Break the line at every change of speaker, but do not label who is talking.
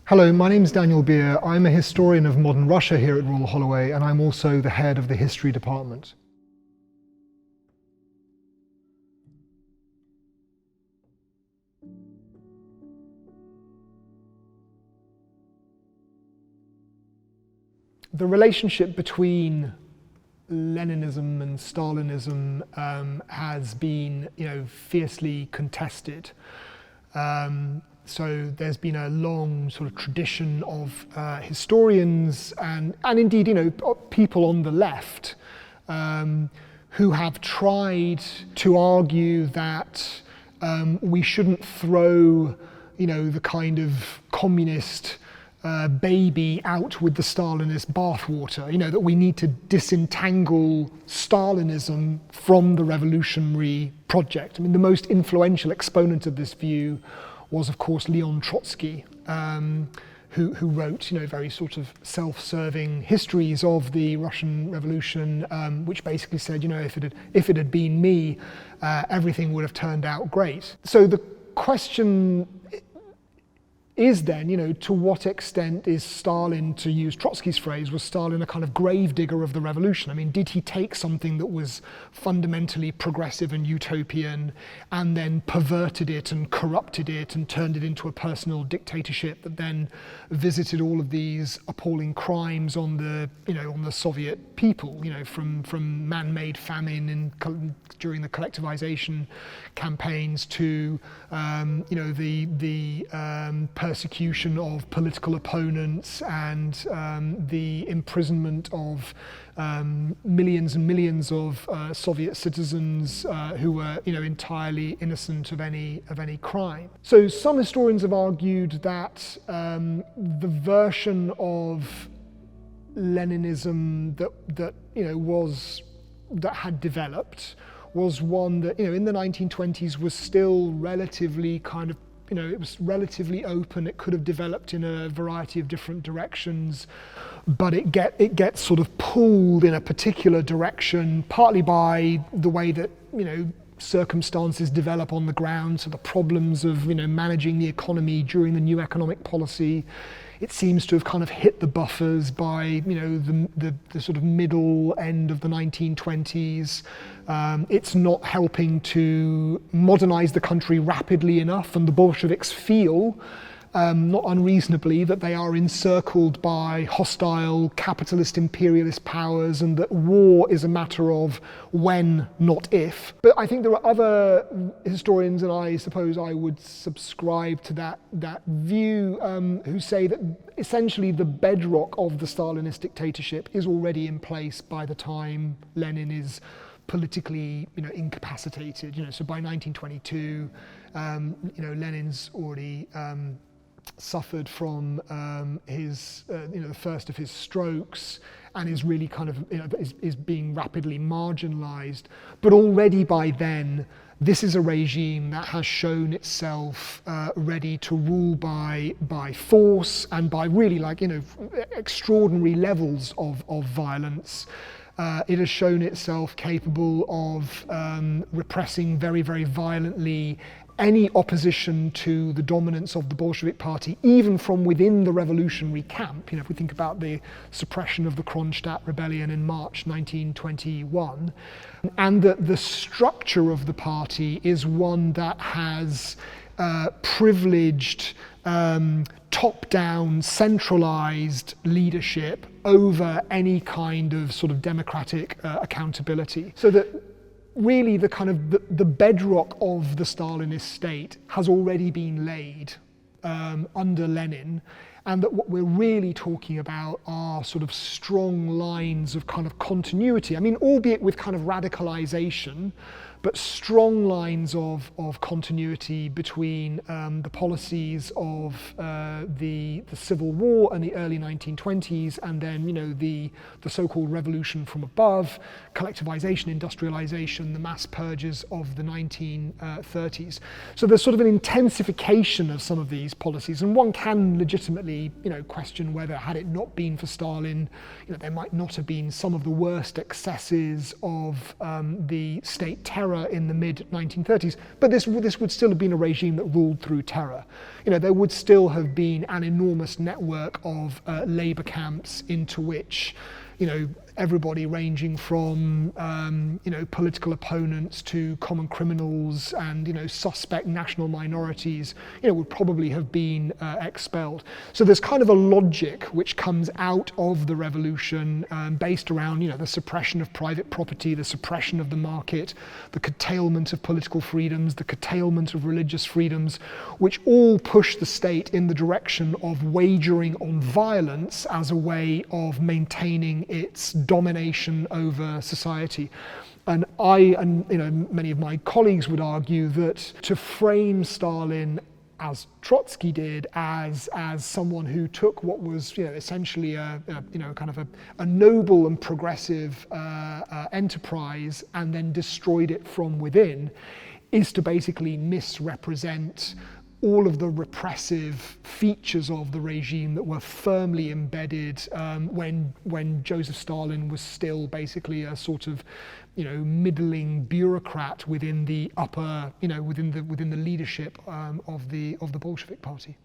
Hello, my name is Daniel Beer. I'm a historian of modern Russia here at Royal Holloway, and I'm also the head of the history department. The relationship between Leninism and Stalinism has been, fiercely contested. So there's been a long sort of tradition of historians and indeed, people on the left who have tried to argue that we shouldn't throw, the kind of communist baby out with the Stalinist bathwater, that we need to disentangle Stalinism from the revolutionary project. I mean, the most influential exponent of this view was, of course, Leon Trotsky, who wrote, very sort of self-serving histories of the Russian Revolution, which basically said, if it had been me, everything would have turned out great. So the question is then, to what extent is Stalin, to use Trotsky's phrase, was Stalin a kind of gravedigger of the revolution? I mean, did he take something that was fundamentally progressive and utopian and then perverted it and corrupted it and turned it into a personal dictatorship that then visited all of these appalling crimes on the, on the Soviet people, from man-made famine during the collectivization campaigns to, the persecution of political opponents and the imprisonment of millions and millions of Soviet citizens who were, entirely innocent of any crime. So some historians have argued that the version of Leninism that had developed was one that, in the 1920s was still relatively kind of, it was relatively open. It could have developed in a variety of different directions, but it gets sort of pulled in a particular direction, partly by the way that, circumstances develop on the ground. So the problems of, managing the economy during the new economic policy, it seems to have kind of hit the buffers by, the sort of middle end of the 1920s. It's not helping to modernize the country rapidly enough, and the Bolsheviks feel, not unreasonably, that they are encircled by hostile capitalist imperialist powers and that war is a matter of when, not if. But I think there are other historians, and I suppose I would subscribe to that view, who say that essentially the bedrock of the Stalinist dictatorship is already in place by the time Lenin is politically, incapacitated. So by 1922, Lenin's already suffered from his, the first of his strokes, and is really kind of, is being rapidly marginalized. But already by then, this is a regime that has shown itself ready to rule by force and by really extraordinary levels of violence. It has shown itself capable of repressing very, very violently any opposition to the dominance of the Bolshevik Party, even from within the revolutionary camp. If we think about the suppression of the Kronstadt rebellion in March 1921, and that the structure of the party is one that has privileged top-down, centralized leadership over any kind of sort of democratic accountability. So that really the kind of the bedrock of the Stalinist state has already been laid under Lenin, and that what we're really talking about are sort of strong lines of kind of continuity. I mean, albeit with kind of radicalization, but strong lines of continuity between the policies of the Civil War and the early 1920s, and then the so-called revolution from above, collectivization, industrialization, the mass purges of the 1930s. So there's sort of an intensification of some of these policies, and one can legitimately certainly, question whether, had it not been for Stalin, there might not have been some of the worst excesses of the state terror in the mid-1930s. But this would still have been a regime that ruled through terror. There would still have been an enormous network of labour camps into which, everybody ranging from, political opponents to common criminals and, suspect national minorities, would probably have been expelled. So there's kind of a logic which comes out of the revolution based around, the suppression of private property, the suppression of the market, the curtailment of political freedoms, the curtailment of religious freedoms, which all push the state in the direction of wagering on violence as a way of maintaining its domination over society. And I and many of my colleagues would argue that to frame Stalin, as Trotsky did, as someone who took what was essentially a noble and progressive enterprise and then destroyed it from within, is to basically misrepresent all of the repressive features of the regime that were firmly embedded when Joseph Stalin was still basically a sort of middling bureaucrat within the upper within the leadership of the Bolshevik Party.